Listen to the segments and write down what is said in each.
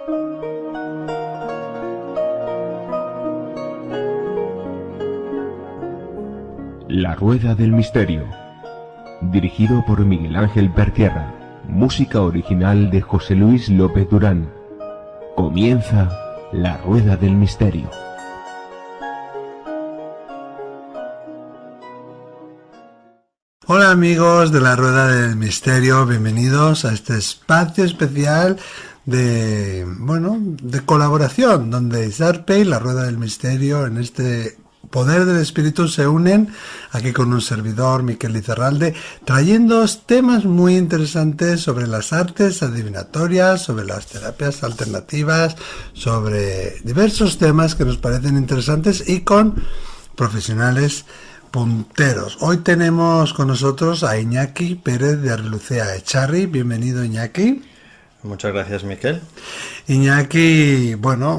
La Rueda del Misterio, dirigido por Miguel Ángel Pertierra, música original de José Luis López Durán. Comienza La Rueda del Misterio. Hola amigos de La Rueda del Misterio, bienvenidos a este espacio especial de colaboración, donde Isarpe y La Rueda del Misterio en este Poder del Espíritu se unen aquí con un servidor, Miquel Lizarralde, trayéndoos temas muy interesantes sobre las artes adivinatorias, sobre las terapias alternativas, sobre diversos temas que nos parecen interesantes y con profesionales punteros. Hoy tenemos con nosotros a Iñaki Pérez de Arrelucea Echarri. Bienvenido, Iñaki. Muchas gracias, Miquel. Iñaki,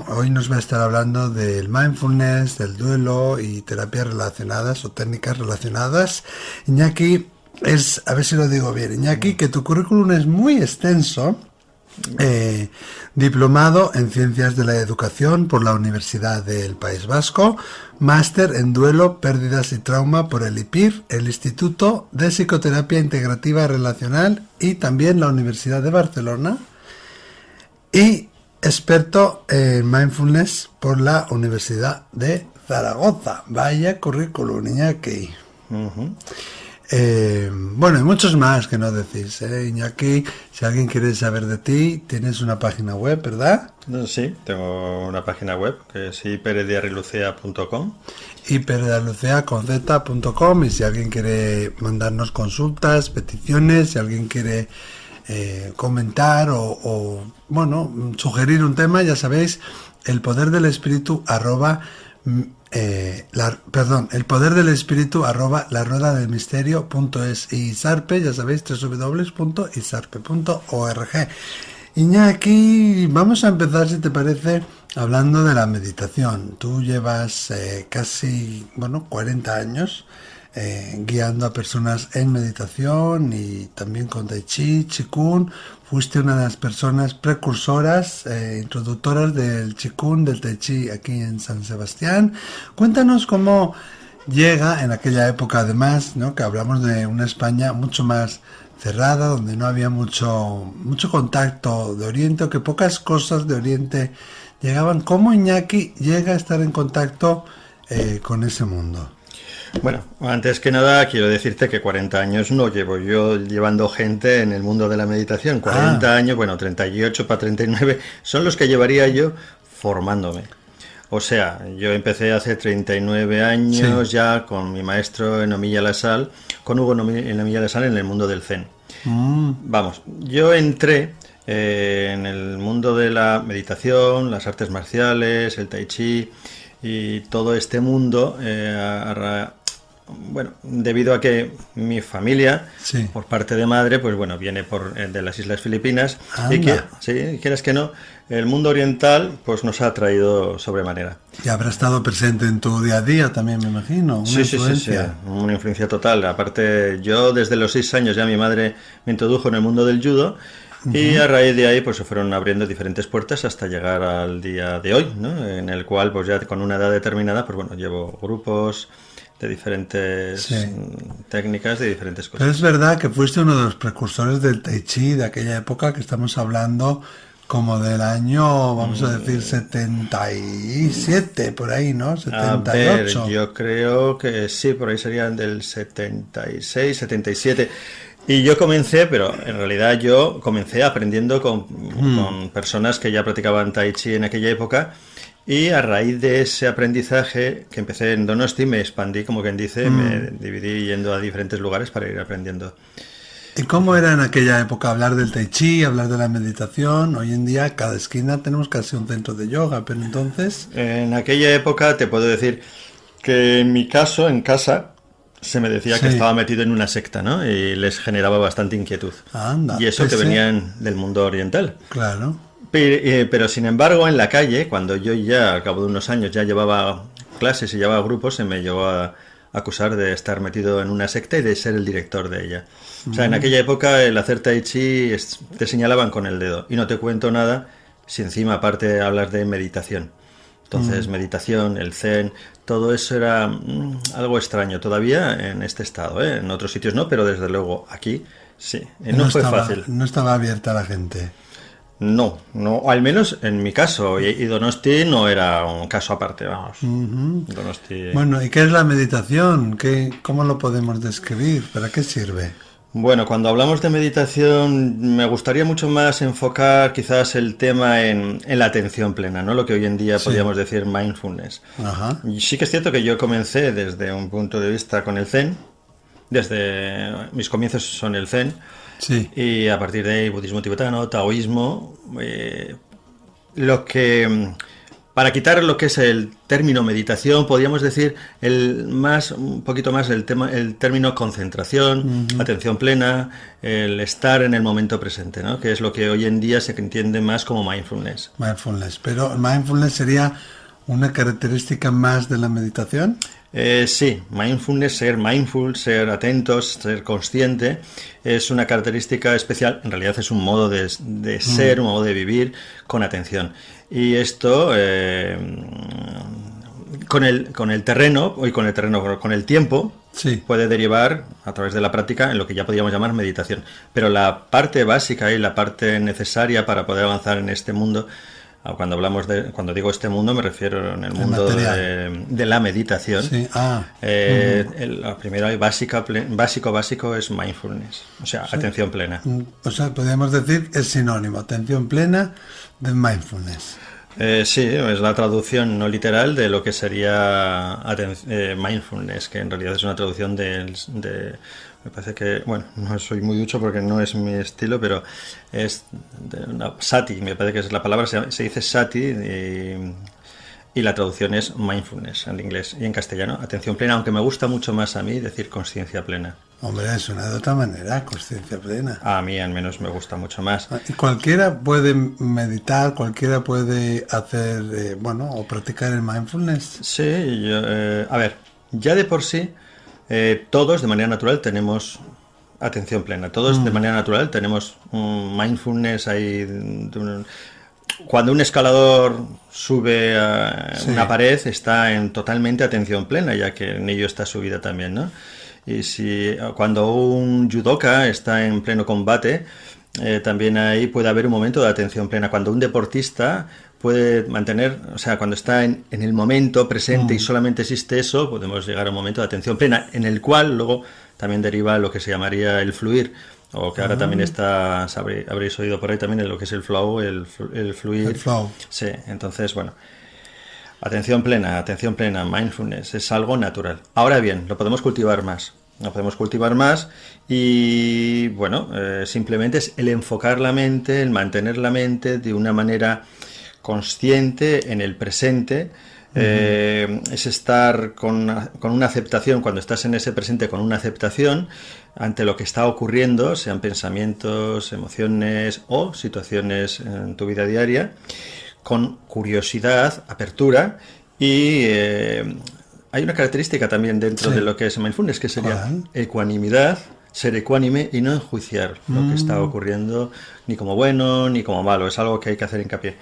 hoy nos va a estar hablando del mindfulness, del duelo y terapias relacionadas o técnicas relacionadas. Iñaki a ver si lo digo bien, Iñaki, que tu currículum es muy extenso. Diplomado en Ciencias de la Educación por la Universidad del País Vasco, máster en Duelo, Pérdidas y Trauma por el IPIR, el Instituto de Psicoterapia Integrativa Relacional y también la Universidad de Barcelona, y experto en Mindfulness por la Universidad de Zaragoza. Vaya currículum, Iñaki. Y muchos más que no decís, Iñaki. Si alguien quiere saber de ti, tienes una página web, ¿verdad? Sí, tengo una página web que es iperediarrelucea.com. iperediarrelucea.com. Y si alguien quiere mandarnos consultas, peticiones, si alguien quiere comentar o sugerir un tema, ya sabéis, el poder del espíritu el poder del espíritu @laruedadelmisterio.es, y Isarpe, ya sabéis, www.isarpe.org. Iñaki, vamos a empezar, si te parece, hablando de la meditación. Tú llevas casi 40 años guiando a personas en meditación y también con Tai Chi, Qigong. Fuiste una de las personas precursoras, introductoras del Qigong, del Tai Chi aquí en San Sebastián. Cuéntanos cómo llega en aquella época, además, ¿no?, que hablamos de una España mucho más cerrada, donde no había mucho contacto de Oriente, o que pocas cosas de Oriente llegaban. ¿Cómo Iñaki llega a estar en contacto con ese mundo? Bueno, antes que nada quiero decirte que 40 años no llevo yo llevando gente en el mundo de la meditación. 40 años, 38 para 39, son los que llevaría yo formándome. O sea, yo empecé hace 39 años ya con mi maestro Nomiya Lasal, con Hugo Nomiya Lasal, en el mundo del Zen. Vamos, yo entré en el mundo de la meditación, las artes marciales, el Tai Chi y todo este mundo debido a que mi familia, por parte de madre, viene de las Islas Filipinas. Y quieras que no, el mundo oriental nos ha atraído sobremanera. Y habrá estado presente en tu día a día también, me imagino. Sí, una influencia total. Aparte, yo desde los 6 años ya mi madre me introdujo en el mundo del judo. Y a raíz de ahí se fueron abriendo diferentes puertas hasta llegar al día de hoy, ¿no?, en el cual ya con una edad determinada llevo grupos de diferentes técnicas, de diferentes cosas. Pero es verdad que fuiste uno de los precursores del Tai Chi de aquella época, que estamos hablando como del año, vamos a decir, 77, por ahí, ¿no? 78. A ver, yo creo que sí, por ahí serían del 76, 77... Y yo comencé, pero en realidad yo comencé aprendiendo con personas que ya practicaban Tai Chi en aquella época, y a raíz de ese aprendizaje que empecé en Donosti me expandí, como quien dice, me dividí yendo a diferentes lugares para ir aprendiendo. ¿Y cómo era en aquella época hablar del Tai Chi, hablar de la meditación? Hoy en día cada esquina tenemos casi un centro de yoga, pero entonces... En aquella época te puedo decir que en mi caso, en casa, se me decía que estaba metido en una secta, ¿no? Y les generaba bastante inquietud. Anda, y eso que venían del mundo oriental. Claro. Pero sin embargo, en la calle, cuando yo ya, al cabo de unos años, ya llevaba clases y llevaba grupos, se me llegó a acusar de estar metido en una secta y de ser el director de ella. O sea, en aquella época el hacer Tai Chi te señalaban con el dedo. Y no te cuento nada si encima aparte hablas de meditación. Entonces, meditación, el zen, todo eso era algo extraño todavía en este estado, ¿eh? En otros sitios no, pero desde luego aquí sí. No fue fácil. No estaba abierta a la gente. No, al menos en mi caso. Y Donosti no era un caso aparte, vamos. Donosti... Bueno, ¿y qué es la meditación? ¿Cómo lo podemos describir? ¿Para qué sirve? Bueno, cuando hablamos de meditación, me gustaría mucho más enfocar quizás el tema en la atención plena, ¿no? Lo que hoy en día podríamos decir mindfulness. Ajá. Y sí que es cierto que yo comencé desde un punto de vista con el Zen, mis comienzos son el Zen, Sí. y a partir de ahí budismo tibetano, taoísmo, para quitar lo que es el término meditación, podríamos decir un poquito más el término concentración, atención plena, el estar en el momento presente, ¿no? Que es lo que hoy en día se entiende más como mindfulness. Mindfulness. Pero mindfulness sería una característica más de la meditación. Sí, mindfulness, ser mindful, ser atentos, ser consciente, es una característica especial. En realidad es un modo de ser, un modo de vivir con atención. Y esto, con el tiempo, Sí. puede derivar a través de la práctica en lo que ya podríamos llamar meditación. Pero la parte básica y la parte necesaria para poder avanzar en este mundo, cuando digo este mundo me refiero en el mundo de la meditación. Sí. La primera y básico es mindfulness, o sea, atención plena. O sea, podríamos decir es sinónimo, atención plena de mindfulness. Sí, es la traducción no literal de lo que sería mindfulness, que en realidad es una traducción me parece que, bueno, no soy muy ducho porque no es mi estilo, pero es sati, me parece que es la palabra, se dice sati, y la traducción es mindfulness en inglés, y en castellano atención plena, aunque me gusta mucho más a mí decir conciencia plena. Hombre, suena de otra manera, conciencia plena. A mí al menos me gusta mucho más. Y cualquiera puede meditar, cualquiera puede hacer, o practicar el mindfulness. Sí, a ver, ya de por sí, todos de manera natural tenemos atención plena, todos de manera natural tenemos un mindfulness ahí. Cuando un escalador sube a una pared está en totalmente atención plena, ya que en ello está su vida también, ¿no? Y cuando un judoka está en pleno combate, también ahí puede haber un momento de atención plena. Cuando un deportista puede mantener, o sea, cuando está en el momento presente y solamente existe eso, podemos llegar a un momento de atención plena, en el cual luego también deriva lo que se llamaría el fluir, o que ahora también habréis oído por ahí también en lo que es el flow, el fluir. El flow. Sí, entonces, bueno, atención plena, mindfulness, es algo natural. Ahora bien, lo podemos cultivar más. Y, bueno, simplemente es el enfocar la mente, el mantener la mente de una manera consciente en el presente. Es estar con una aceptación, cuando estás en ese presente con una aceptación ante lo que está ocurriendo, sean pensamientos, emociones o situaciones en tu vida diaria, con curiosidad, apertura, y hay una característica también dentro de lo que es mindfulness, que sería ecuanimidad, ser ecuánime y no enjuiciar lo que está ocurriendo ni como bueno ni como malo. Es algo que hay que hacer hincapié.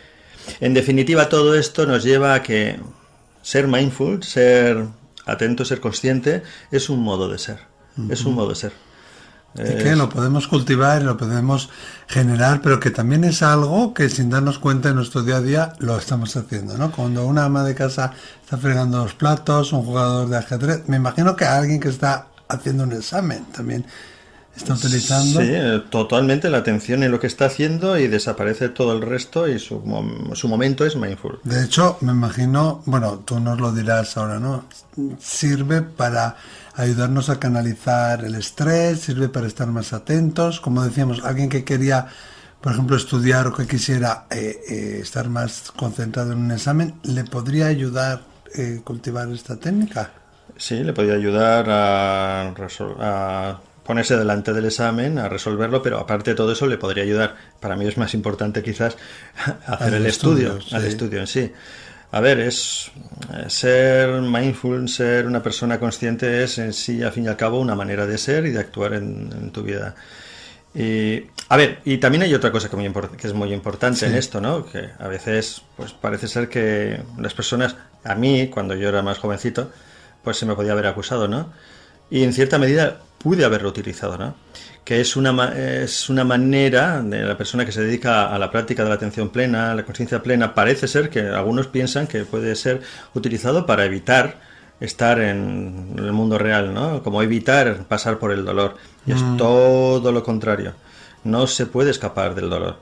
En definitiva, todo esto nos lleva a que ser mindful, ser atento, ser consciente, es un modo de ser. Es un modo de ser. Y que lo podemos cultivar, lo podemos generar, pero que también es algo que sin darnos cuenta en nuestro día a día lo estamos haciendo, ¿no? Cuando una ama de casa está fregando los platos, un jugador de ajedrez, me imagino que alguien que está haciendo un examen también está utilizando. Sí, totalmente la atención en lo que está haciendo y desaparece todo el resto y su momento es mindful. De hecho, me imagino, bueno, tú nos lo dirás ahora, ¿no? Sirve para ayudarnos a canalizar el estrés, sirve para estar más atentos. Como decíamos, alguien que quería, por ejemplo, estudiar o que quisiera estar más concentrado en un examen, ¿le podría ayudar cultivar esta técnica? Sí, le podría ayudar a ponerse delante del examen, a resolverlo, pero aparte de todo eso le podría ayudar, para mí es más importante quizás, a hacer el estudio, al estudio en sí. A ver, es ser mindful, ser una persona consciente es en sí, al fin y al cabo, una manera de ser y de actuar en tu vida. Y, a ver, y también hay otra cosa que es muy importante Sí. en esto, ¿no? Que a veces, pues parece ser que las personas, a mí, cuando yo era más jovencito, pues se me podía haber acusado, ¿no? Y en cierta medida pude haberlo utilizado, ¿no? Que es es una manera de la persona que se dedica a la práctica de la atención plena, a la conciencia plena, parece ser que algunos piensan que puede ser utilizado para evitar estar en el mundo real, ¿no? Como evitar pasar por el dolor. Y es todo lo contrario. No se puede escapar del dolor.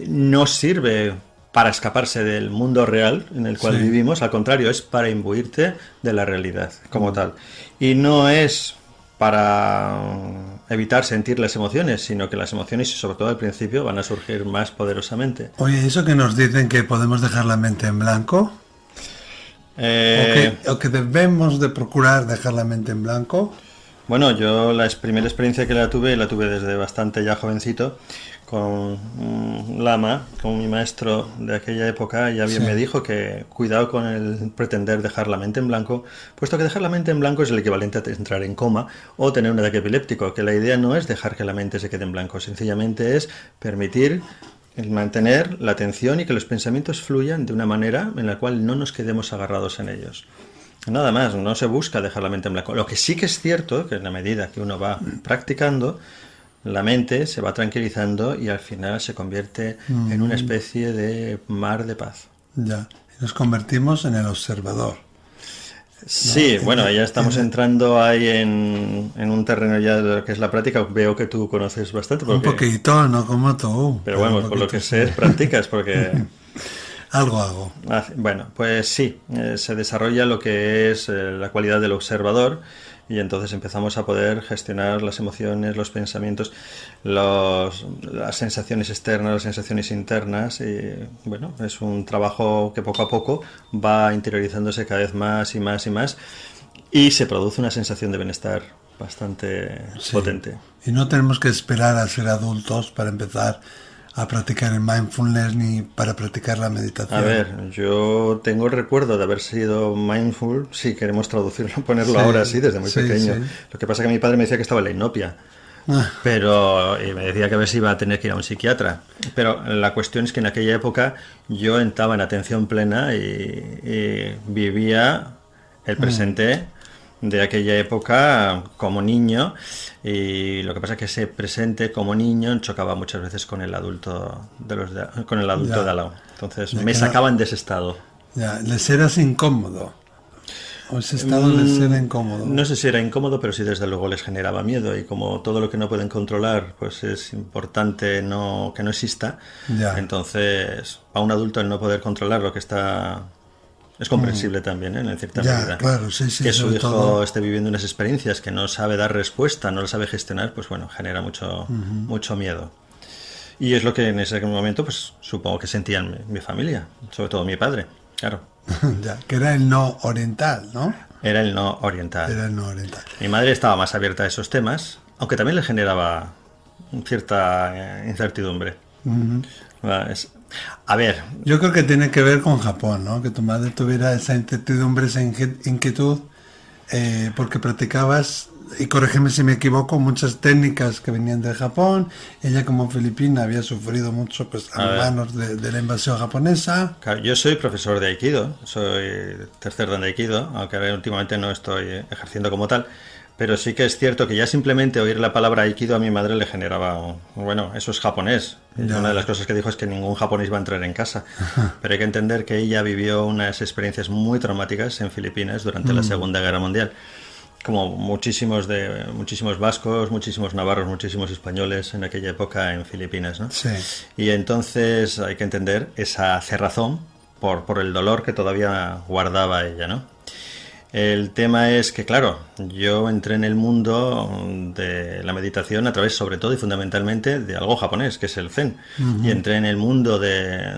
No sirve para escaparse del mundo real en el cual Sí. vivimos, al contrario, es para imbuirte de la realidad como tal. Y no es para evitar sentir las emociones, sino que las emociones, y sobre todo al principio, van a surgir más poderosamente. Oye, eso que nos dicen que podemos dejar la mente en blanco, o que debemos de procurar dejar la mente en blanco. Bueno, yo la primera experiencia que la tuve desde bastante ya jovencito, con un lama, con mi maestro de aquella época, ya bien Sí. me dijo que cuidado con el pretender dejar la mente en blanco, puesto que dejar la mente en blanco es el equivalente a entrar en coma o tener un ataque epiléptico, que la idea no es dejar que la mente se quede en blanco, sencillamente es permitir el mantener la atención y que los pensamientos fluyan de una manera en la cual no nos quedemos agarrados en ellos. Nada más, no se busca dejar la mente en blanco. Lo que sí que es cierto, que en la medida que uno va practicando, la mente se va tranquilizando y al final se convierte en una especie de mar de paz. Ya, y nos convertimos en el observador. Sí, No, bueno, tiene- ya estamos tiene- entrando ahí en un terreno ya de lo que es la práctica. Veo que tú conoces bastante, Un porque, poquito, no como tú. pero bueno, un por lo poquito que sí. sé, practicas, porque... Algo hago. Bueno, pues sí, se desarrolla lo que es la cualidad del observador y entonces empezamos a poder gestionar las emociones, los pensamientos, las sensaciones externas, las sensaciones internas y bueno, es un trabajo que poco a poco va interiorizándose cada vez más y más y más y se produce una sensación de bienestar bastante Sí. potente. Y no tenemos que esperar a ser adultos para empezar a practicar el mindfulness ni para practicar la meditación. A ver, yo tengo el recuerdo de haber sido mindful, si queremos traducirlo, ponerlo Sí, ahora sí, desde muy sí, pequeño. sí. Lo que pasa es que mi padre me decía que estaba en la inopia, Ah, y me decía que a ver si iba a tener que ir a un psiquiatra. Pero la cuestión es que en aquella época yo estaba en atención plena y vivía el presente de aquella época como niño, y lo que pasa es que ese presente como niño chocaba muchas veces con el adulto con el adulto Ya. de al lado. Entonces Ya me que sacaban de ese estado. ya, les eras incómodo. O ese estado les era incómodo. No sé si era incómodo, pero sí desde luego les generaba miedo, y como todo lo que no pueden controlar, pues es importante que no exista. Ya. Entonces, a un adulto el no poder controlar lo que está es comprensible también, ¿eh? En cierta Ya, medida. claro, sí, sí, Que su sobre hijo todo. esté viviendo unas experiencias que no sabe dar respuesta, no lo sabe gestionar, pues bueno, genera mucho miedo. Y es lo que en ese momento, pues supongo que sentían mi familia, sobre todo mi padre, claro. Ya, que era el no oriental, ¿no? Era el no oriental. Era el no oriental. Mi madre estaba más abierta a esos temas, aunque también le generaba cierta incertidumbre. A ver, Yo creo que tiene que ver con Japón, ¿no? Que tu madre tuviera esa incertidumbre, esa inquietud, porque practicabas, y corrígeme si me equivoco, muchas técnicas que venían de Japón. Ella como filipina había sufrido mucho pues a ver. manos de la invasión japonesa. claro, yo soy profesor de Aikido, soy tercer dan de Aikido, aunque ahora últimamente no estoy ejerciendo como tal, pero sí que es cierto que ya simplemente oír la palabra Aikido a mi madre le generaba, bueno, eso es japonés. Y Ya. una de las cosas que dijo es que ningún japonés va a entrar en casa, pero hay que entender que ella vivió unas experiencias muy traumáticas en Filipinas durante la Segunda Guerra Mundial. Como muchísimos vascos, muchísimos navarros, muchísimos españoles en aquella época en Filipinas, ¿no? Sí. Y entonces hay que entender esa cerrazón por el dolor que todavía guardaba ella, ¿no? El tema es que, claro, yo entré en el mundo de la meditación a través, sobre todo y fundamentalmente, de algo japonés, que es el Zen. Y entré en el mundo de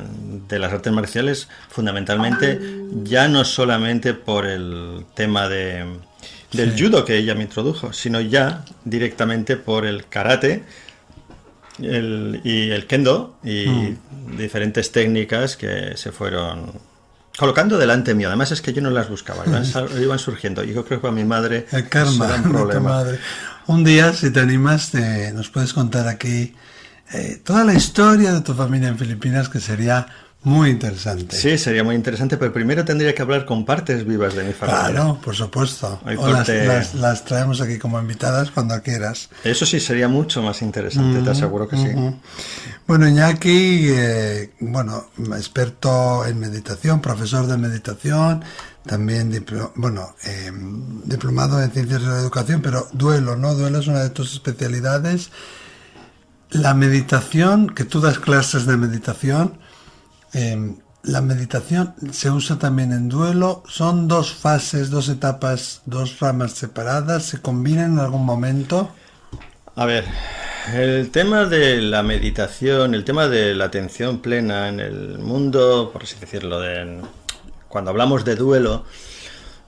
las artes marciales fundamentalmente ya no solamente por el tema del judo que ella me introdujo, sino ya directamente por el karate y el kendo y diferentes técnicas que se fueron colocando delante mío. Además es que yo no las buscaba, iban surgiendo. Y yo creo que a mi madre El eso karma era un de tu problema. madre. Un día, si te animas, nos puedes contar aquí toda la historia de tu familia en Filipinas, que sería muy interesante. Sí, sería muy interesante, pero primero tendría que hablar con partes vivas de mi familia. Claro, por supuesto. Hay O las traemos aquí como invitadas cuando quieras. Eso sí sería mucho más interesante, te aseguro que sí. Bueno, Iñaki, experto en meditación, profesor de meditación, también diplomado en ciencias de la educación, pero duelo, ¿no? Duelo es una de tus especialidades. La meditación, que tú das clases de meditación, la meditación se usa también en duelo. Son dos fases, dos etapas, dos ramas separadas. ¿Se combinan en algún momento? A ver, el tema de la meditación, el tema de la atención plena en el mundo, por así decirlo, cuando hablamos de duelo,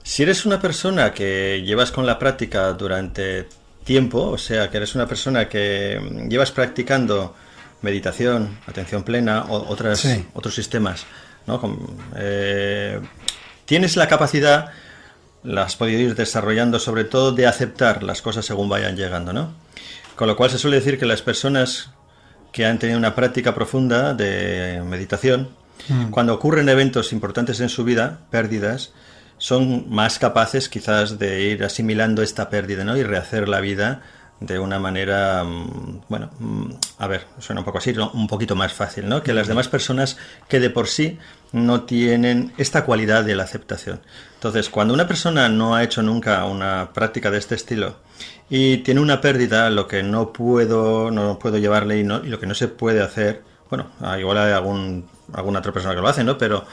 si eres una persona que llevas con la práctica durante tiempo, o sea, que eres una persona que llevas practicando meditación, atención plena o otros sistemas, ¿no? Tienes la capacidad, la has podido ir desarrollando sobre todo, de aceptar las cosas según vayan llegando, ¿no? Con lo cual se suele decir que las personas que han tenido una práctica profunda de meditación, cuando ocurren eventos importantes en su vida, pérdidas, son más capaces quizás de ir asimilando esta pérdida, ¿no? Y rehacer la vida de una manera, suena un poco así, ¿no? Un poquito más fácil, ¿no? Que las demás personas que de por sí no tienen esta cualidad de la aceptación. Entonces, cuando una persona no ha hecho nunca una práctica de este estilo y tiene una pérdida, lo que no puedo llevarle y lo que no se puede hacer, bueno, igual hay alguna otra persona que lo hace, ¿no? Pero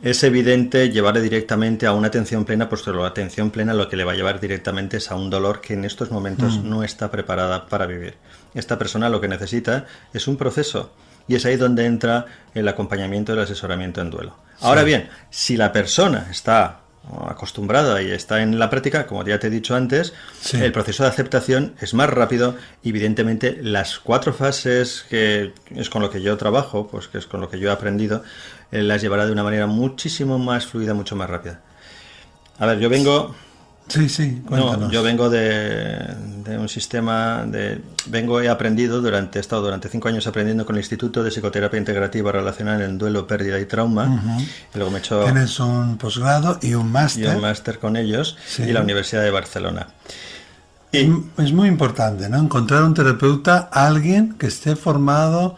es evidente llevarle directamente a una atención plena, pues la atención plena lo que le va a llevar directamente es a un dolor que en estos momentos no está preparada para vivir. Esta persona lo que necesita es un proceso, y es ahí donde entra el acompañamiento y el asesoramiento en duelo. Sí. Ahora bien, si la persona está acostumbrada y está en la práctica, como ya te he dicho antes, sí, el proceso de aceptación es más rápido. Evidentemente, las 4 fases, que es con lo que yo trabajo, pues que es con lo que yo he aprendido, las llevará de una manera muchísimo más fluida, mucho más rápida. A ver, yo vengo... Sí, cuéntanos. No, yo vengo de un sistema he aprendido he estado durante 5 años aprendiendo con el Instituto de Psicoterapia Integrativa Relacional en Duelo, Pérdida y Trauma. Y luego me he hecho... Tienes un posgrado y un máster. Y un máster con ellos, sí, y la Universidad de Barcelona. Y es muy importante, ¿no? Encontrar un terapeuta, alguien que esté formado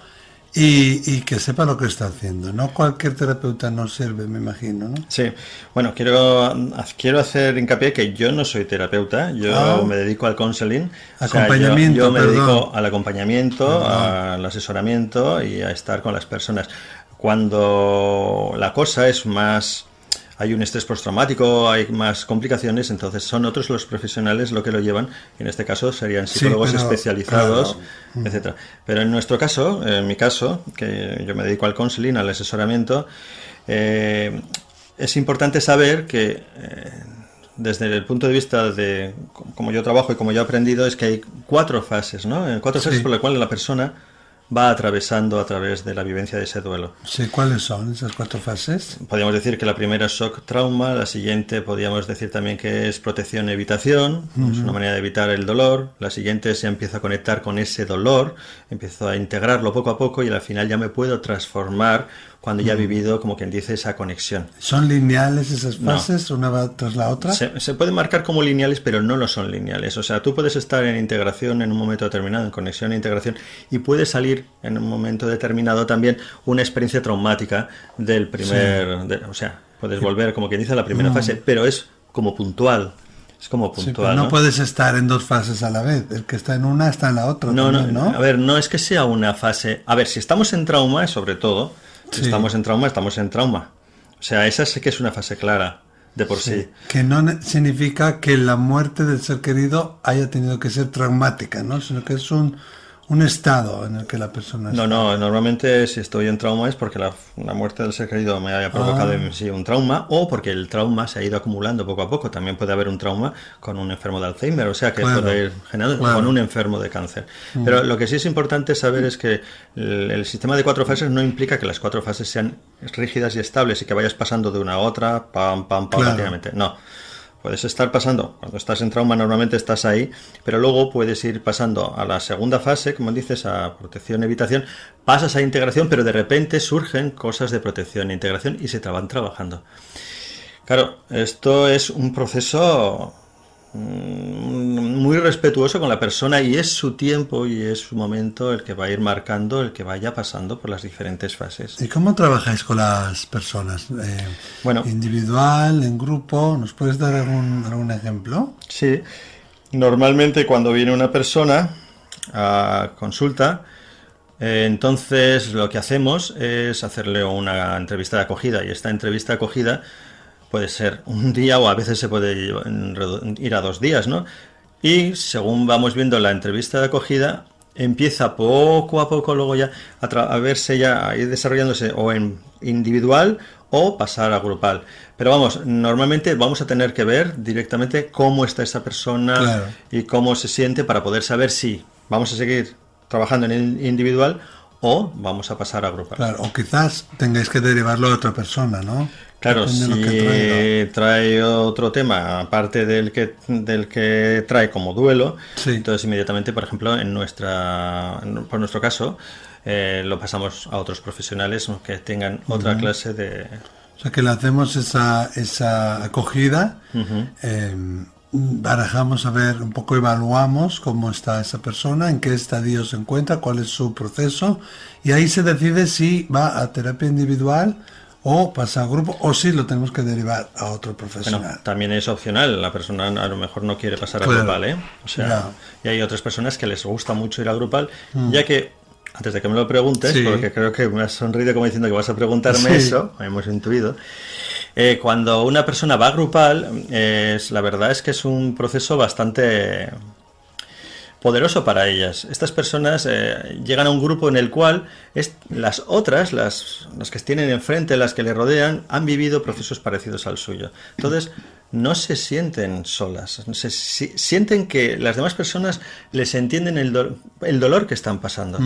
y que sepa lo que está haciendo. No cualquier terapeuta nos sirve, me imagino, ¿no? Sí. Bueno, quiero hacer hincapié que yo no soy terapeuta, yo me dedico al counseling. Acompañamiento, yo me dedico al acompañamiento, al asesoramiento y a estar con las personas. Cuando la cosa es más... hay un estrés postraumático, hay más complicaciones, entonces son otros los profesionales lo que lo llevan, y en este caso serían psicólogos especializados, claro, etcétera. Pero en nuestro caso, en mi caso, que yo me dedico al counseling, al asesoramiento, es importante saber que desde el punto de vista de cómo yo trabajo y cómo yo he aprendido, es que hay 4 fases, ¿no? 4 fases por las cuales la persona va atravesando a través de la vivencia de ese duelo. Sí, ¿cuáles son esas 4 fases? Podríamos decir que la primera es shock trauma, la siguiente podríamos decir también que es protección y evitación, es una manera de evitar el dolor. La siguiente se empieza a conectar con ese dolor, empiezo a integrarlo poco a poco y al final ya me puedo transformar cuando ya he vivido, como quien dice, esa conexión. ¿Son lineales esas fases, una va tras la otra? Se pueden marcar como lineales, pero no lo son lineales. O sea, tú puedes estar en integración en un momento determinado, en conexión e integración, y puede salir en un momento determinado también una experiencia traumática del primer... o sea, puedes volver, como quien dice, a la primera fase, pero es como puntual. Es como puntual, no puedes estar en 2 fases a la vez. El que está en una está en la otra. No. A ver, no es que sea una fase... A ver, si estamos en trauma, sobre todo... Si estamos en trauma. O sea, esa sí que es una fase clara de por sí. Que no significa que la muerte del ser querido haya tenido que ser traumática, ¿no? Sino que es un estado en el que la persona está. No, normalmente si estoy en trauma es porque la muerte del ser querido me haya provocado en sí un trauma, o porque el trauma se ha ido acumulando poco a poco. También puede haber un trauma con un enfermo de Alzheimer, o sea que puede ir generando con un enfermo de cáncer. Pero lo que sí es importante saber es que el sistema de 4 fases no implica que las 4 fases sean rígidas y estables y que vayas pasando de una a otra, pam, prácticamente. No. puedes estar pasando, cuando estás en trauma normalmente estás ahí, pero luego puedes ir pasando a la segunda fase, como dices, a protección, evitación, pasas a integración, pero de repente surgen cosas de protección e integración y se te van trabajando. Claro, esto es un proceso muy respetuoso con la persona y es su tiempo y es su momento el que va a ir marcando, el que vaya pasando por las diferentes fases. ¿Y cómo trabajáis con las personas? Bueno, ¿individual, en grupo? ¿Nos puedes dar algún ejemplo? Sí, normalmente cuando viene una persona a consulta, entonces lo que hacemos es hacerle una entrevista de acogida y esta entrevista de acogida puede ser un día o a veces se puede ir a 2 días, ¿no? Y según vamos viendo la entrevista de acogida, empieza poco a poco luego ya a verse ya, a ir desarrollándose o en individual o pasar a grupal. Pero vamos, normalmente vamos a tener que ver directamente cómo está esa persona, claro, y cómo se siente para poder saber si vamos a seguir trabajando en el individual o vamos a pasar a grupal. Claro, o quizás tengáis que derivarlo a otra persona, ¿no? Claro, si trae otro tema, aparte del que trae como duelo, sí, entonces inmediatamente, por ejemplo, por nuestro caso, lo pasamos a otros profesionales que tengan otra clase de... O sea, que le hacemos esa acogida, barajamos a ver, un poco evaluamos cómo está esa persona, en qué estadio se encuentra, cuál es su proceso, y ahí se decide si va a terapia individual o pasa a grupo, o si lo tenemos que derivar a otro profesional. Bueno, también es opcional, la persona a lo mejor no quiere pasar a grupal, ¿eh? O sea, ya. Y hay otras personas que les gusta mucho ir a grupal, ya que, antes de que me lo preguntes, sí, porque creo que me has sonrido como diciendo que vas a preguntarme, sí, eso, hemos intuido, cuando una persona va a grupal, la verdad es que es un proceso bastante poderoso para ellas. Estas personas llegan a un grupo en el cual las otras, las que tienen enfrente, las que le rodean, han vivido procesos parecidos al suyo. Entonces, no se sienten solas, sienten que las demás personas les entienden el dolor que están pasando.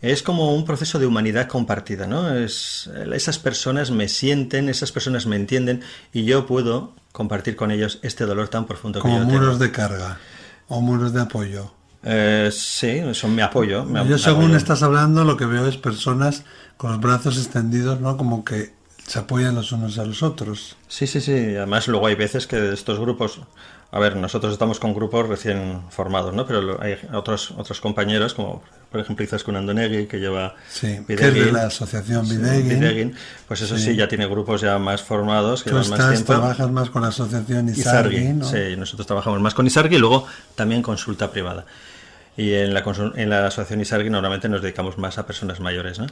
Es como un proceso de humanidad compartida, ¿no? Esas personas me sienten, esas personas me entienden y yo puedo compartir con ellos este dolor tan profundo que yo tengo. Como muros de carga o muros de apoyo. Sí, son mi apoyo. Yo según estás hablando lo que veo es personas con los brazos extendidos, ¿no? Como que se apoyan los unos a los otros. Sí. Además luego hay veces que estos grupos, a ver, nosotros estamos con grupos recién formados, ¿no? Pero hay otros compañeros, como por ejemplo Izaskun Andonegui, que lleva Bidegin, que es de la asociación Bidegin. Pues eso sí, ya tiene grupos ya más formados, que Tú llevan más tiempo. Trabajas más con la asociación Izargi, ¿no? Sí, nosotros trabajamos más con Izargi y luego también consulta privada. Y en la asociación Izargi normalmente nos dedicamos más a personas mayores, ¿no?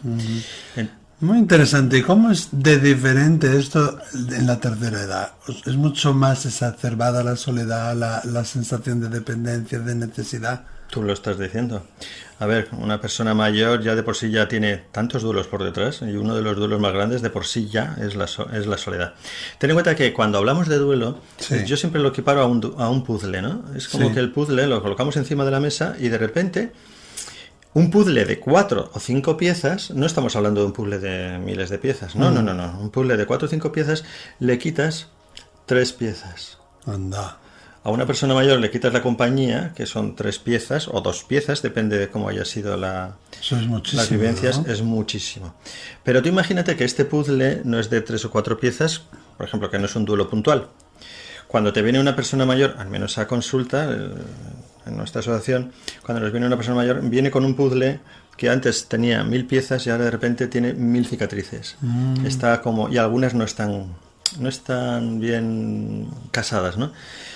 Muy interesante. ¿Y cómo es de diferente esto en la tercera edad? ¿Es mucho más exacerbada la soledad, la sensación de dependencia, de necesidad? Tú lo estás diciendo. A ver, una persona mayor ya de por sí ya tiene tantos duelos por detrás y uno de los duelos más grandes de por sí ya es la soledad. Ten en cuenta que cuando hablamos de duelo, sí, yo siempre lo equiparo a un puzzle, ¿no? Es como que el puzzle lo colocamos encima de la mesa y de repente un puzzle de 4 o 5 piezas, no estamos hablando de un puzzle de miles de piezas, no. Un puzzle de 4 o 5 piezas le quitas 3 piezas. Anda. A una persona mayor le quitas la compañía, que son 3 piezas o 2 piezas, depende de cómo haya sido las vivencias, ¿no? Es muchísimo. Pero tú imagínate que este puzzle no es de 3 o 4 piezas, por ejemplo, que no es un duelo puntual. Cuando te viene una persona mayor, al menos a consulta, en nuestra asociación, cuando nos viene una persona mayor, viene con un puzzle que antes tenía 1000 piezas y ahora de repente tiene 1000 cicatrices. Está como, y algunas no están bien casadas, ¿no?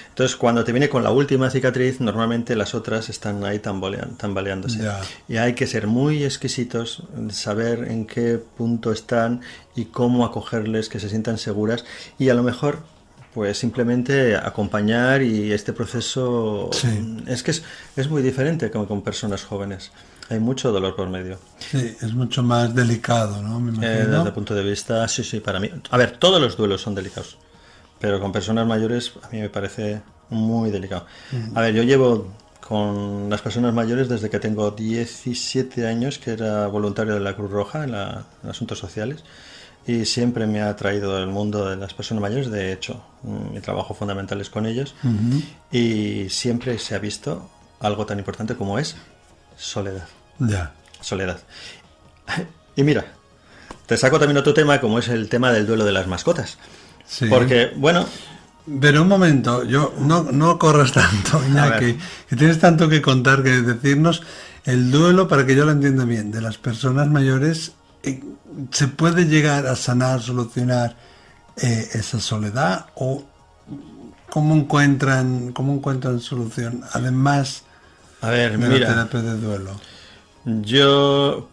Entonces, cuando te viene con la última cicatriz, normalmente las otras están ahí tambaleándose. Yeah. Y hay que ser muy exquisitos, saber en qué punto están y cómo acogerles, que se sientan seguras. Y a lo mejor, pues simplemente acompañar y este proceso... Sí. Es que es muy diferente como con personas jóvenes. Hay mucho dolor por medio. Sí, es mucho más delicado, ¿no? Me imagino. Desde el punto de vista, sí, para mí. A ver, todos los duelos son delicados. Pero con personas mayores a mí me parece muy delicado. A ver, yo llevo con las personas mayores desde que tengo 17 años, que era voluntario de la Cruz Roja en asuntos sociales, y siempre me ha atraído el mundo de las personas mayores. De hecho, mi trabajo fundamental es con ellos, y siempre se ha visto algo tan importante como es soledad. Ya. Soledad. Y mira, te saco también otro tema, como es el tema del duelo de las mascotas. Sí. Porque, bueno... Pero un momento, no corras tanto, Iñaki, que tienes tanto que contar, que decirnos el duelo, para que yo lo entienda bien, de las personas mayores. ¿Se puede llegar a sanar, solucionar esa soledad? ¿O cómo encuentran solución, además A ver, de mira, la terapia de duelo? yo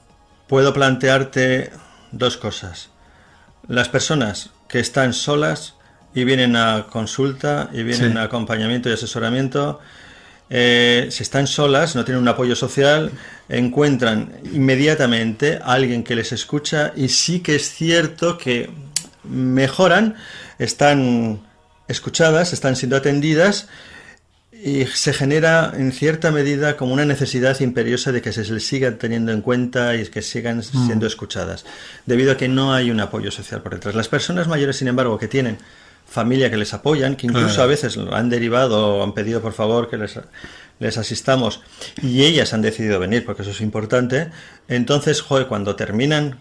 puedo plantearte dos cosas. Las personas que están solas y vienen a consulta y vienen a acompañamiento y asesoramiento, si están solas, no tienen un apoyo social, encuentran inmediatamente a alguien que les escucha, y sí que es cierto que mejoran, están escuchadas, están siendo atendidas, y se genera en cierta medida como una necesidad imperiosa de que se les siga teniendo en cuenta y que sigan siendo escuchadas, debido a que no hay un apoyo social por detrás. Las personas mayores, sin embargo, que tienen familia que les apoyan, que incluso a veces lo han derivado o han pedido por favor que les asistamos, y ellas han decidido venir, porque eso es importante. Entonces, cuando terminan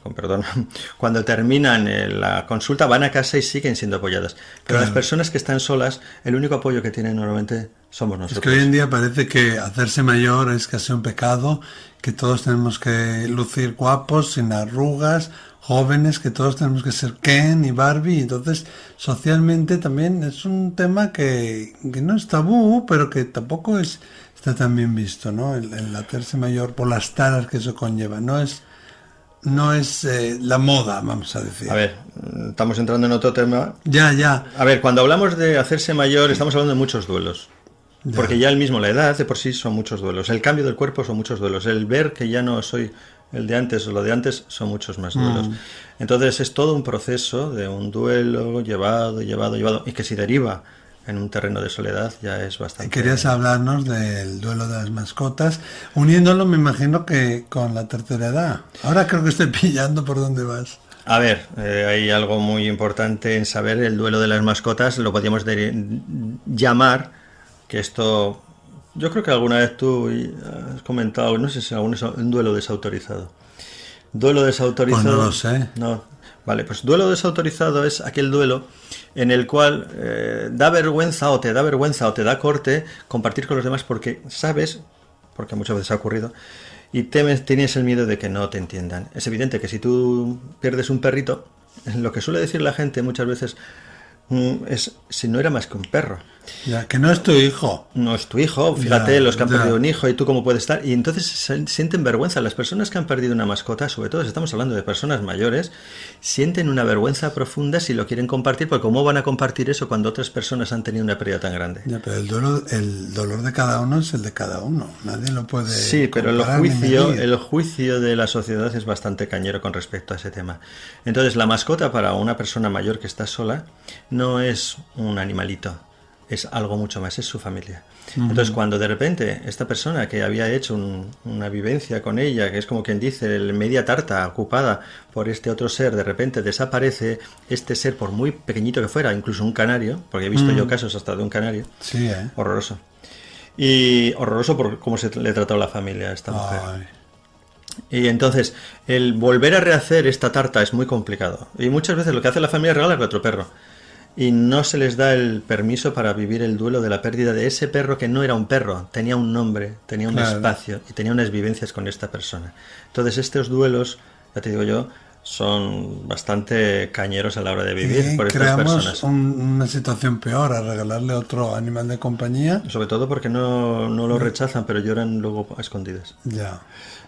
la consulta, van a casa y siguen siendo apoyadas. Pero las personas que están solas, el único apoyo que tienen normalmente somos nosotros. Es que hoy en día parece que hacerse mayor es casi un pecado, que todos tenemos que lucir guapos, sin arrugas, jóvenes, que todos tenemos que ser Ken y Barbie. Entonces, socialmente también es un tema que no es tabú, pero que tampoco está tan bien visto, ¿no? El hacerse mayor, por las taras que eso conlleva. No es la moda, vamos a decir. A ver, estamos entrando en otro tema. Ya. A ver, cuando hablamos de hacerse mayor, estamos hablando de muchos duelos. Porque ya mismo la edad de por sí son muchos duelos. El cambio del cuerpo son muchos duelos. El ver que ya no soy el de antes o lo de antes son muchos más duelos. Entonces es todo un proceso de un duelo llevado, y que si deriva en un terreno de soledad ya es bastante... Querías hablarnos del duelo de las mascotas, uniéndolo, me imagino, que con la tercera edad. Ahora creo que estoy pillando por dónde vas. A ver, hay algo muy importante en saber el duelo de las mascotas. Lo podríamos llamar, que esto... Yo creo que alguna vez tú has comentado, no sé si un duelo desautorizado. Duelo desautorizado... Pues no lo sé. No. Vale, pues duelo desautorizado es aquel duelo en el cual da vergüenza o te da corte compartir con los demás, porque sabes, porque muchas veces ha ocurrido, y tienes el miedo de que no te entiendan. Es evidente que si tú pierdes un perrito, lo que suele decir la gente muchas veces es si no era más que un perro. Ya, que no es tu hijo. No es tu hijo, fíjate, los que han perdido un hijo y tú cómo puedes estar. Y entonces sienten vergüenza. Las personas que han perdido una mascota, sobre todo si estamos hablando de personas mayores, sienten una vergüenza profunda si lo quieren compartir, porque ¿cómo van a compartir eso cuando otras personas han tenido una pérdida tan grande? Ya, pero el dolor de cada uno es el de cada uno. Nadie lo puede... Sí, pero el juicio de la sociedad es bastante cañero con respecto a ese tema. Entonces, la mascota para una persona mayor que está sola no es un animalito. Es algo mucho más, es su familia. Entonces, cuando de repente esta persona que había hecho una vivencia con ella, que es como quien dice, media tarta ocupada por este otro ser, de repente desaparece este ser, por muy pequeñito que fuera, incluso un canario, porque he visto yo casos hasta de un canario. Sí, horroroso. Y horroroso por cómo se le trató a la familia a esta mujer. Ay. Y entonces, el volver a rehacer esta tarta es muy complicado. Y muchas veces lo que hace la familia es regalarle otro perro. Y no se les da el permiso para vivir el duelo de la pérdida de ese perro que no era un perro, tenía un nombre, tenía un espacio y tenía unas vivencias con esta persona. Entonces estos duelos, ya te digo yo, son bastante cañeros a la hora de vivir por estas personas. Creamos una situación peor a regalarle otro animal de compañía. Sobre todo porque no lo rechazan, pero lloran luego a escondidas. Ya.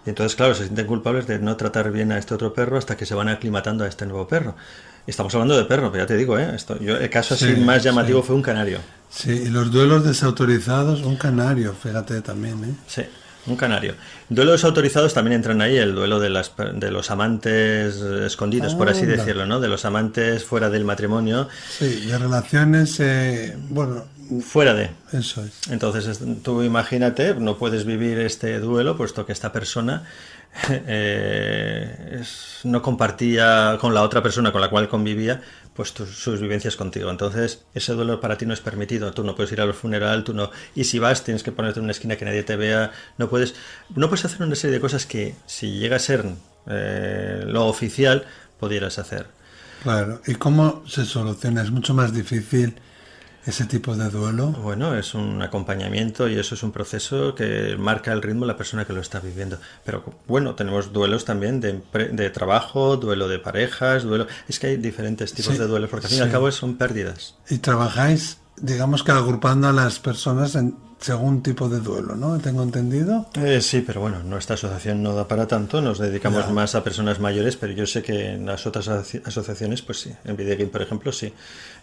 Y entonces, claro, se sienten culpables de no tratar bien a este otro perro hasta que se van aclimatando a este nuevo perro. Estamos hablando de perro, pero ya te digo, el caso así más llamativo fue un canario. Sí, y los duelos desautorizados, un canario, fíjate también, Sí, un canario. Duelos desautorizados también entran ahí, el duelo de los amantes escondidos, por así decirlo, ¿no? De los amantes fuera del matrimonio. Sí, de relaciones, fuera de. Eso es. Entonces, tú imagínate, no puedes vivir este duelo, puesto que esta persona no compartía con la otra persona con la cual convivía pues sus vivencias contigo. Entonces, ese duelo para ti no es permitido. Tú no puedes ir al funeral, tú no. Y si vas, tienes que ponerte en una esquina que nadie te vea. No puedes hacer una serie de cosas que, si llega a ser lo oficial, pudieras hacer. Claro. ¿Y cómo se soluciona? Es mucho más difícil ese tipo de duelo. Bueno, es un acompañamiento y eso es un proceso que marca el ritmo de la persona que lo está viviendo. Pero bueno, tenemos duelos también de trabajo, duelo de parejas, duelo. Es que hay diferentes tipos de duelos, porque al fin y al cabo son pérdidas. Y trabajáis, digamos que agrupando a las personas según tipo de duelo, ¿no? ¿Tengo entendido? Sí, pero bueno, nuestra asociación no da para tanto, nos dedicamos más a personas mayores, pero yo sé que en las otras asociaciones, pues sí, en Videogame, por ejemplo, sí.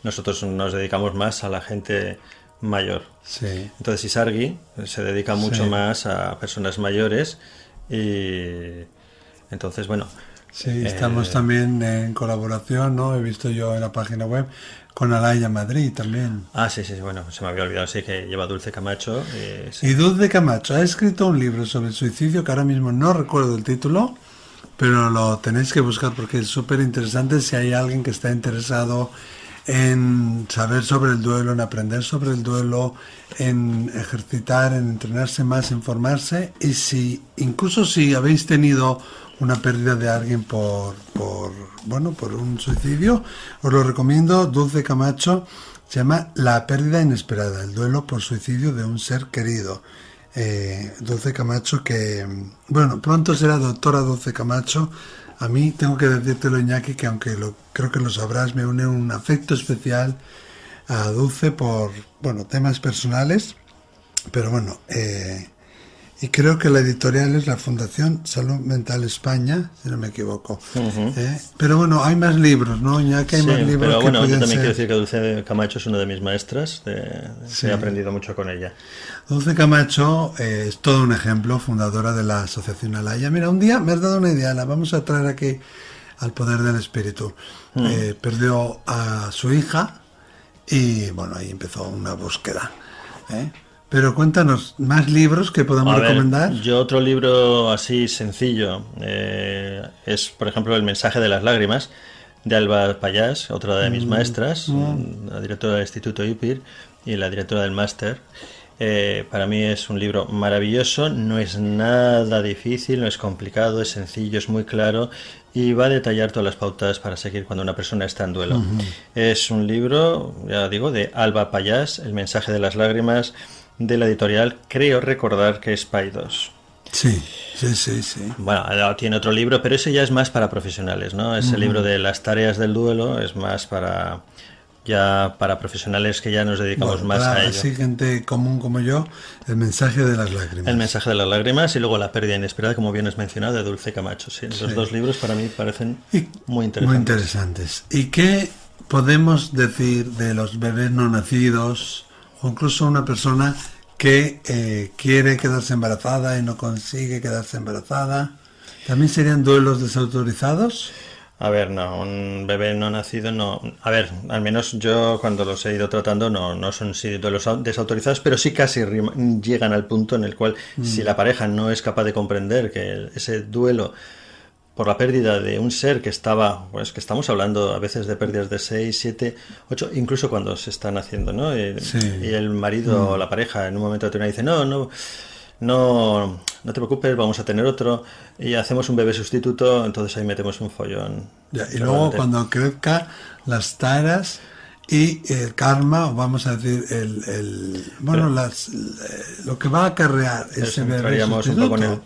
Nosotros nos dedicamos más a la gente mayor. Sí. Entonces Isargi se dedica mucho más a personas mayores y entonces, bueno... Sí, estamos también en colaboración, ¿no? He visto yo en la página web con Alaya Madrid también. Ah, sí, bueno, se me había olvidado, sí, que lleva Dulce Camacho. Sí. Y Dulce Camacho ha escrito un libro sobre el suicidio que ahora mismo no recuerdo el título, pero lo tenéis que buscar porque es súper interesante si hay alguien que está interesado en saber sobre el duelo, en aprender sobre el duelo, en ejercitar, en entrenarse más, en formarse, y incluso si habéis tenido una pérdida de alguien por un suicidio, os lo recomiendo. Dulce Camacho, se llama La pérdida inesperada, el duelo por suicidio de un ser querido. Dulce Camacho, que bueno, pronto será doctora Dulce Camacho. A mí, tengo que decírtelo, Iñaki, que aunque creo que lo sabrás, me une un afecto especial a Dulce por temas personales, pero bueno, y creo que la editorial es la Fundación Salud Mental España, si no me equivoco. Pero bueno, hay más libros, ¿no, Iñaki? Hay más libros pero bueno, que yo también ser... quiero decir que Dulce Camacho es una de mis maestras, he aprendido mucho con ella. Dulce Camacho es todo un ejemplo, fundadora de la Asociación Alaya. Mira, un día me has dado una idea, la vamos a traer aquí al Poder del Espíritu. Perdió a su hija y bueno, ahí empezó una búsqueda. Pero cuéntanos, ¿más libros que podamos recomendar? Yo otro libro así sencillo es, por ejemplo, El mensaje de las lágrimas, de Alba Pallás, otra de mis maestras, la directora del Instituto IPIR y la directora del máster. Para mí es un libro maravilloso, no es nada difícil, no es complicado, es sencillo, es muy claro y va a detallar todas las pautas para seguir cuando una persona está en duelo. Es un libro, ya digo, de Alba Pallás, El mensaje de las lágrimas, de la editorial, creo recordar que es Paidós. Sí. Bueno, tiene otro libro, pero ese ya es más para profesionales, ¿no? Ese libro de las tareas del duelo es más para profesionales que ya nos dedicamos más a ello. Así, gente común como yo, El mensaje de las lágrimas. El mensaje de las lágrimas y luego La pérdida inesperada, como bien has mencionado, de Dulce Camacho. Sí, los dos libros para mí parecen muy interesantes. Muy interesantes. ¿Y qué podemos decir de los bebés no nacidos o incluso una persona que quiere quedarse embarazada y no consigue quedarse embarazada? ¿También serían duelos desautorizados? A ver, no, un bebé no nacido no. A ver, al menos yo cuando los he ido tratando no son duelos desautorizados, pero sí casi llegan al punto en el cual si la pareja no es capaz de comprender que ese duelo por la pérdida de un ser que estaba, pues que estamos hablando a veces de pérdidas de 6, 7, 8, incluso cuando se están haciendo, ¿no? Y el marido o la pareja en un momento determinado dice, no te preocupes, vamos a tener otro, y hacemos un bebé sustituto, entonces ahí metemos un follón. Y luego cuando crezca las taras y el karma, o vamos a decir, lo que va a acarrear ese bebé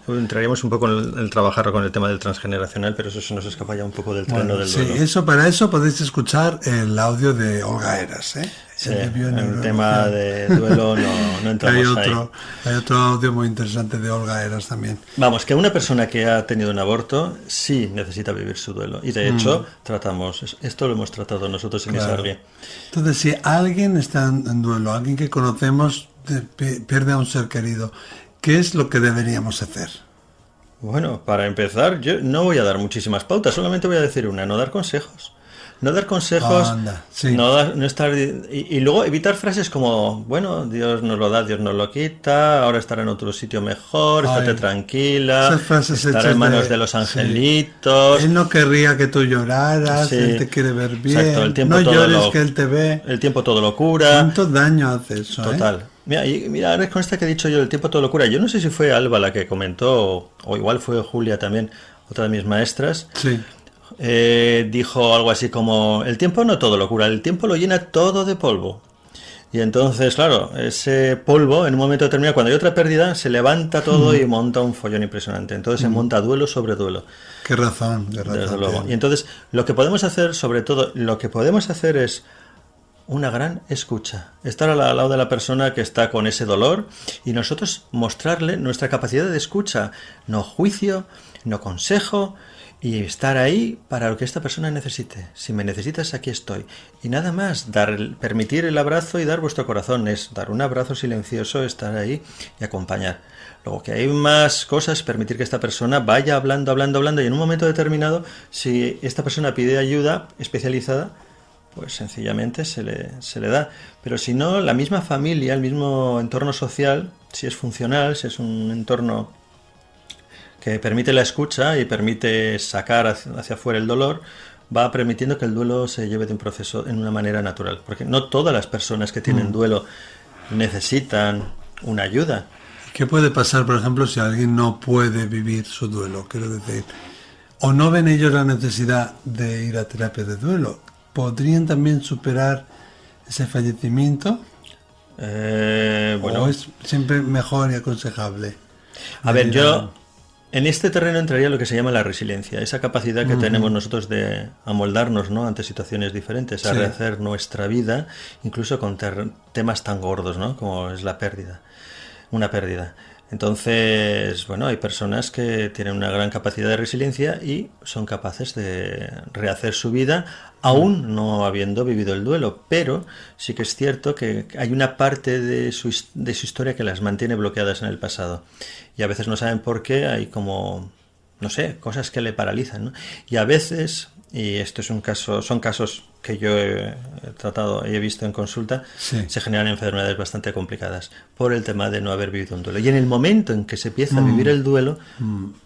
entraríamos un poco en el trabajar con el tema del transgeneracional, pero eso se nos escapa ya un poco del terreno del duelo. Sí, para eso podéis escuchar el audio de Olga Heras, Sí, en el tema de duelo no entramos ahí. Hay otro audio muy interesante de Olga Heras también. Vamos, que una persona que ha tenido un aborto sí necesita vivir su duelo. Y de hecho, esto lo hemos tratado nosotros en Isargi. Entonces, si alguien está en duelo, alguien que conocemos pierde a un ser querido, ¿qué es lo que deberíamos hacer? Bueno, para empezar, yo no voy a dar muchísimas pautas, solamente voy a decir una, no dar consejos. no dar consejos, Anda, sí. no estar y luego evitar frases como, bueno, Dios nos lo da, Dios nos lo quita, ahora estará en otro sitio mejor, Ay, estate tranquila, esas frases estará hechas en manos de los angelitos. Él no querría que tú lloraras, Sí, él te quiere ver bien. exacto, el tiempo No todo llores lo- que él te ve. El tiempo todo lo cura. ¿Cuánto daño hace eso, Total. Mira, mira, ahora con esta que he dicho yo, el tiempo todo lo cura. Yo no sé si fue Alba la que comentó, o igual fue Julia también, otra de mis maestras. Sí. Dijo algo así como, el tiempo no todo lo cura, el tiempo lo llena todo de polvo. Y entonces, claro, ese polvo en un momento determinado, cuando hay otra pérdida, se levanta todo y monta un follón impresionante. Entonces se monta duelo sobre duelo. Qué razón, qué razón. Desde luego. tiene. Y entonces, lo que podemos hacer, sobre todo, lo que podemos hacer es una gran escucha. Estar al lado de la persona que está con ese dolor y nosotros mostrarle nuestra capacidad de escucha. No juicio, no consejo, y estar ahí para lo que esta persona necesite. Si me necesitas, aquí estoy. Y nada más, permitir el abrazo y dar vuestro corazón. Es dar un abrazo silencioso, estar ahí y acompañar. Luego que hay más cosas, permitir que esta persona vaya hablando, y en un momento determinado, si esta persona pide ayuda especializada, pues sencillamente se le da. Pero si no, la misma familia, el mismo entorno social, si es funcional, si es un entorno que permite la escucha y permite sacar hacia afuera el dolor, va permitiendo que el duelo se lleve de un proceso en una manera natural. Porque no todas las personas que tienen duelo necesitan una ayuda. ¿Qué puede pasar, por ejemplo, si alguien no puede vivir su duelo? Quiero decir, o no ven ellos la necesidad de ir a terapia de duelo. ¿Podrían también superar ese fallecimiento? Bueno, ¿O es siempre mejor y aconsejable? a ver, yo en este terreno entraría lo que se llama la resiliencia, esa capacidad que tenemos nosotros de amoldarnos, ¿no?, ante situaciones diferentes, a Sí. rehacer nuestra vida, incluso con temas tan gordos, ¿no?, como es la pérdida, una pérdida. Entonces, bueno, hay personas que tienen una gran capacidad de resiliencia y son capaces de rehacer su vida, aún no habiendo vivido el duelo, pero sí que es cierto que hay una parte de su historia que las mantiene bloqueadas en el pasado. Y a veces no saben por qué, hay como, no sé, cosas que le paralizan, ¿no? Y a veces, y esto es un caso, son casos que yo he tratado y he visto en consulta, Sí. se generan enfermedades bastante complicadas por el tema de no haber vivido un duelo. Y en el momento en que se empieza a vivir el duelo,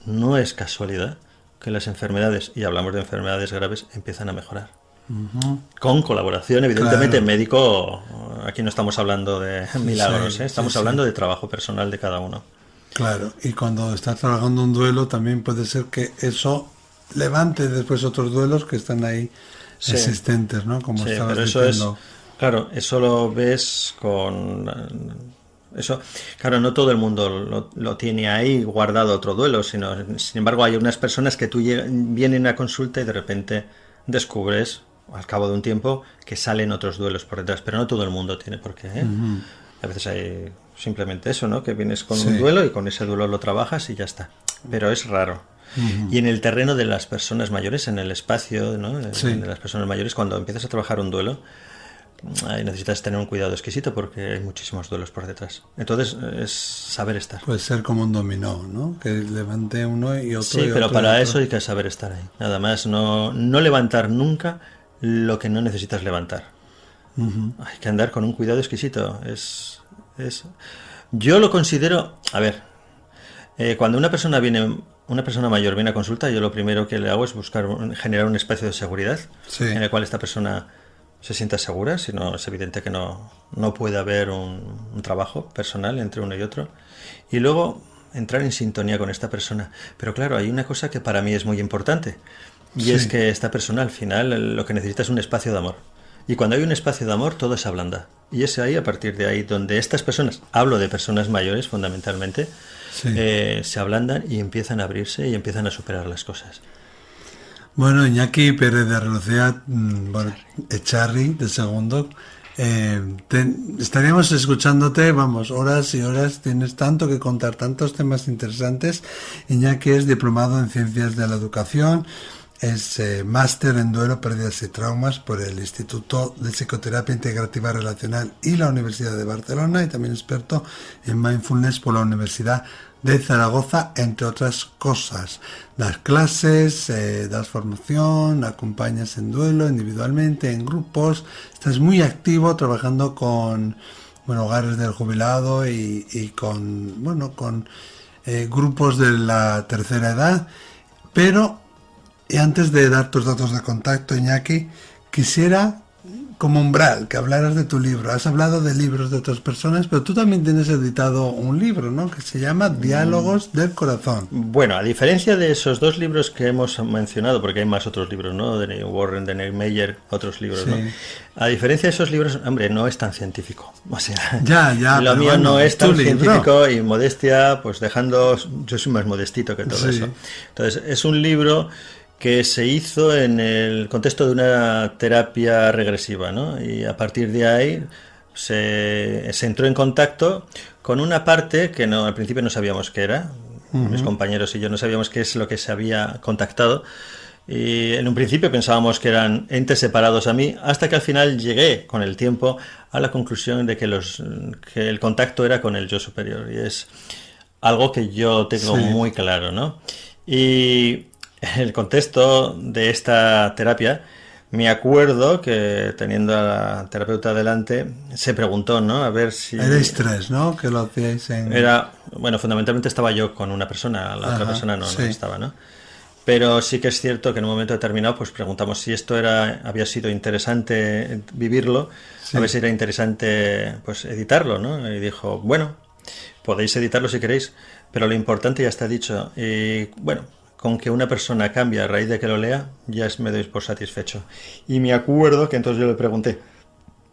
no es casualidad que las enfermedades, y hablamos de enfermedades graves, empiezan a mejorar. Con colaboración, evidentemente, Claro. médico, aquí no estamos hablando de milagros, sí, estamos sí, hablando de trabajo personal de cada uno. Claro, y cuando estás trabajando un duelo también puede ser que eso levante después otros duelos que están ahí Sí. existentes, ¿no? Como Sí, estabas pero eso es, diciendo. claro, eso lo ves con eso, claro, no todo el mundo lo tiene ahí guardado otro duelo, sino, sin embargo, hay unas personas que vienen a consulta y de repente descubres, al cabo de un tiempo, que salen otros duelos por detrás, pero no todo el mundo tiene por qué, ¿eh? A veces hay simplemente eso, ¿no? Que vienes con Sí. un duelo y con ese duelo lo trabajas y ya está, pero es raro. Y en el terreno de las personas mayores, en el espacio, ¿no?, Sí. de las personas mayores, cuando empiezas a trabajar un duelo, ahí necesitas tener un cuidado exquisito porque hay muchísimos duelos por detrás. Entonces, es saber estar. Puede ser como un dominó, ¿no? Que levante uno y otro. Sí, y pero otro, para y otro. eso hay que saber estar ahí. Nada más, no levantar nunca lo que no necesitas levantar. Hay que andar con un cuidado exquisito. Yo lo considero, a ver, cuando una persona mayor viene a consulta, yo lo primero que le hago es generar un espacio de seguridad Sí. en el cual esta persona se sienta segura, si no es evidente que no puede haber un trabajo personal entre uno y otro. Y luego entrar en sintonía con esta persona. Pero claro, hay una cosa que para mí es muy importante, y Sí. es que esta persona al final lo que necesita es un espacio de amor. Y cuando hay un espacio de amor, todo se ablanda. Y es ahí, a partir de ahí, donde estas personas, hablo de personas mayores fundamentalmente, Sí. se ablandan y empiezan a abrirse y empiezan a superar las cosas. Bueno, Iñaki Pérez de Arrocea, bueno, Echarri, de segundo, estaríamos escuchándote, vamos, horas y horas, tienes tanto que contar, tantos temas interesantes. Iñaki es diplomado en Ciencias de la Educación, Es máster en duelo, pérdidas y traumas por el Instituto de Psicoterapia Integrativa Relacional y la Universidad de Barcelona, y también experto en mindfulness por la Universidad de Zaragoza, entre otras cosas. Das clases, das formación, acompañas en duelo, individualmente, en grupos. Estás muy activo trabajando con hogares del jubilado y con grupos de la tercera edad. Pero y antes de dar tus datos de contacto, Iñaki, quisiera, como umbral, que hablaras de tu libro. Has hablado de libros de otras personas, pero tú también tienes editado un libro, ¿no?, que se llama Diálogos del Corazón. Bueno, a diferencia de esos dos libros que hemos mencionado, porque hay más otros libros, ¿no?, de Neil Warren, de Neil Meyer, otros libros, sí, ¿no? A diferencia de esos libros, hombre, no es tan científico. O sea, lo mío bueno, no es tan científico, y modestia, pues dejando, yo soy más modestito que todo eso. Entonces, es un libro que se hizo en el contexto de una terapia regresiva, ¿no? Y a partir de ahí se entró en contacto con una parte que al principio no sabíamos qué era. Mis compañeros y yo no sabíamos qué es lo que se había contactado. Y en un principio pensábamos que eran entes separados a mí, hasta que al final llegué con el tiempo a la conclusión de que el contacto era con el yo superior. Y es algo que yo tengo muy claro, ¿no? Y el contexto de esta terapia, me acuerdo que teniendo a la terapeuta delante, se preguntó, ¿no?, a ver si... Erais tres, ¿no?, que lo hacíais en... Bueno, fundamentalmente estaba yo con una persona, la otra persona no estaba, ¿no? Pero sí que es cierto que en un momento determinado pues preguntamos si esto había sido interesante vivirlo, a ver si era interesante pues editarlo, ¿no? Y dijo, bueno, podéis editarlo si queréis, pero lo importante ya está dicho. Y bueno, con que una persona cambie a raíz de que lo lea, ya me doy por satisfecho. Y me acuerdo que entonces yo le pregunté,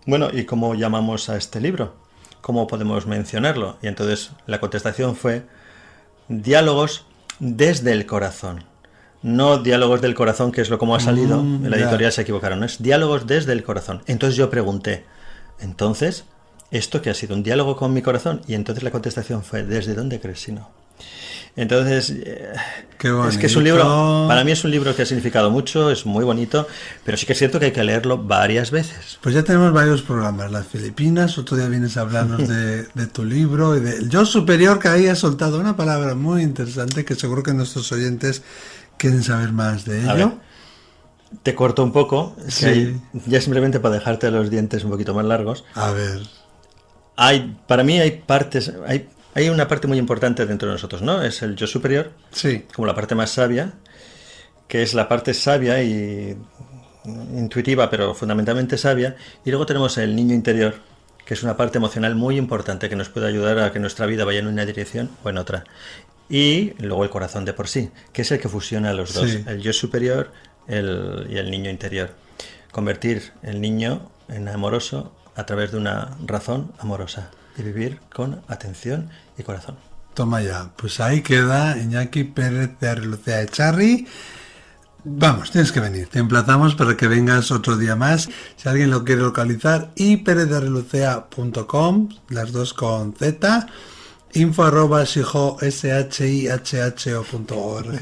bueno, ¿y cómo llamamos a este libro? ¿Cómo podemos mencionarlo? Y entonces la contestación fue Diálogos desde el corazón. No Diálogos del corazón, que es como ha salido, en la editorial se equivocaron, ¿no? Es Diálogos desde el corazón. Entonces yo pregunté, entonces, ¿esto qué ha sido? ¿Un diálogo con mi corazón? Y entonces la contestación fue, ¿desde dónde crees si no? Entonces, es que es un libro, para mí es un libro que ha significado mucho, es muy bonito, pero sí que es cierto que hay que leerlo varias veces. Pues ya tenemos varios programas, las Filipinas, otro día vienes a hablarnos de tu libro y del yo superior, que ahí has soltado una palabra muy interesante que seguro que nuestros oyentes quieren saber más de ello. A ver, te corto un poco, ya simplemente para dejarte los dientes un poquito más largos. A ver. Para mí hay partes... Hay una parte muy importante dentro de nosotros, ¿no? Es el yo superior, como la parte más sabia, que es la parte sabia y intuitiva, pero fundamentalmente sabia. Y luego tenemos el niño interior, que es una parte emocional muy importante, que nos puede ayudar a que nuestra vida vaya en una dirección o en otra. Y luego el corazón de por sí, que es el que fusiona los dos, el yo superior y el niño interior. Convertir el niño en amoroso a través de una razón amorosa. Y vivir con atención y corazón. Toma ya, pues ahí queda Iñaki Pérez de Arrelucea Echarri. Vamos, tienes que venir, te emplazamos para que vengas otro día más. Si alguien lo quiere localizar, y perezdearrelucea.com, las dos con Z, info@shihho.org,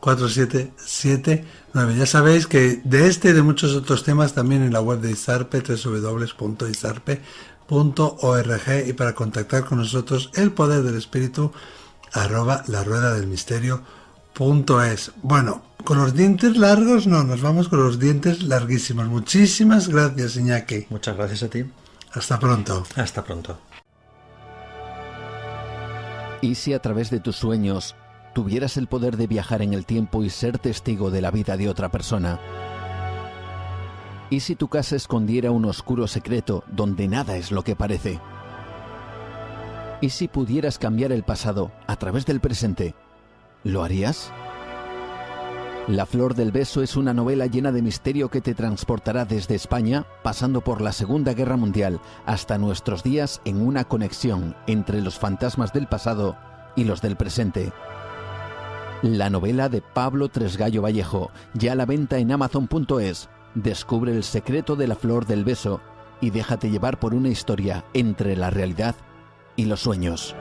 943104779. Ya sabéis que de este y de muchos otros temas también en la web de ISARPE, www.isarpe.org, y para contactar con nosotros, el poder del espíritu @laruedadelmisterio.es. Bueno, con los dientes largos no, nos vamos con los dientes larguísimos. Muchísimas gracias, Iñaki. Muchas gracias a ti. Hasta pronto. Hasta pronto. ¿Y si a través de tus sueños tuvieras el poder de viajar en el tiempo y ser testigo de la vida de otra persona? ¿Y si tu casa escondiera un oscuro secreto donde nada es lo que parece? ¿Y si pudieras cambiar el pasado a través del presente? ¿Lo harías? La Flor del Beso es una novela llena de misterio que te transportará desde España, pasando por la Segunda Guerra Mundial, hasta nuestros días, en una conexión entre los fantasmas del pasado y los del presente. La novela de Pablo Tresgallo Vallejo, ya a la venta en Amazon.es. Descubre el secreto de la Flor del Beso y déjate llevar por una historia entre la realidad y los sueños.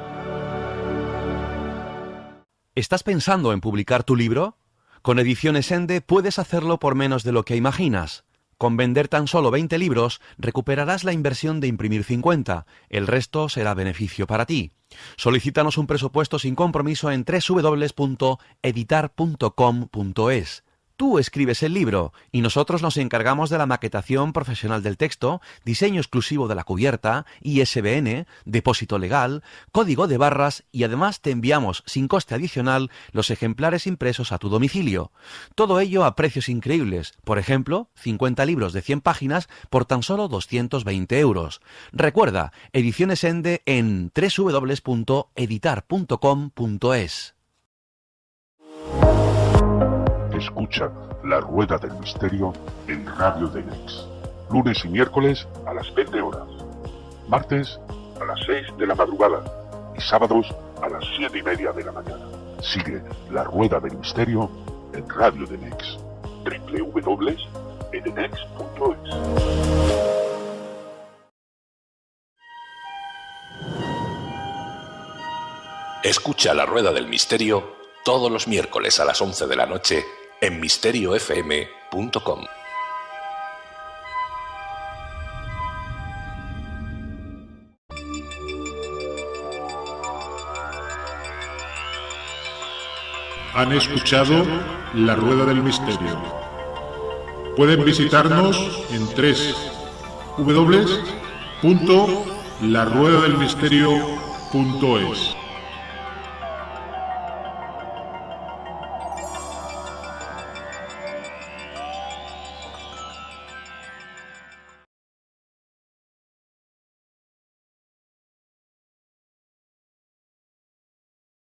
¿Estás pensando en publicar tu libro? Con Ediciones Ende puedes hacerlo por menos de lo que imaginas. Con vender tan solo 20 libros, recuperarás la inversión de imprimir 50. El resto será beneficio para ti. Solicítanos un presupuesto sin compromiso en www.editar.com.es. Tú escribes el libro y nosotros nos encargamos de la maquetación profesional del texto, diseño exclusivo de la cubierta, ISBN, depósito legal, código de barras y además te enviamos sin coste adicional los ejemplares impresos a tu domicilio. Todo ello a precios increíbles. Por ejemplo, 50 libros de 100 páginas por tan solo 220 euros. Recuerda, Ediciones Ende en www.editar.com.es. Escucha La Rueda del Misterio en Radio Denex. Lunes y miércoles a las 20 horas. Martes a las 6 de la madrugada. Y sábados a las 7:30 de la mañana. Sigue La Rueda del Misterio en Radio Denex. www.edenex.es. Escucha La Rueda del Misterio todos los miércoles a las 11 de la noche en misteriofm.com. Han escuchado La Rueda del Misterio. Pueden visitarnos en www.laruedadelmisterio.es.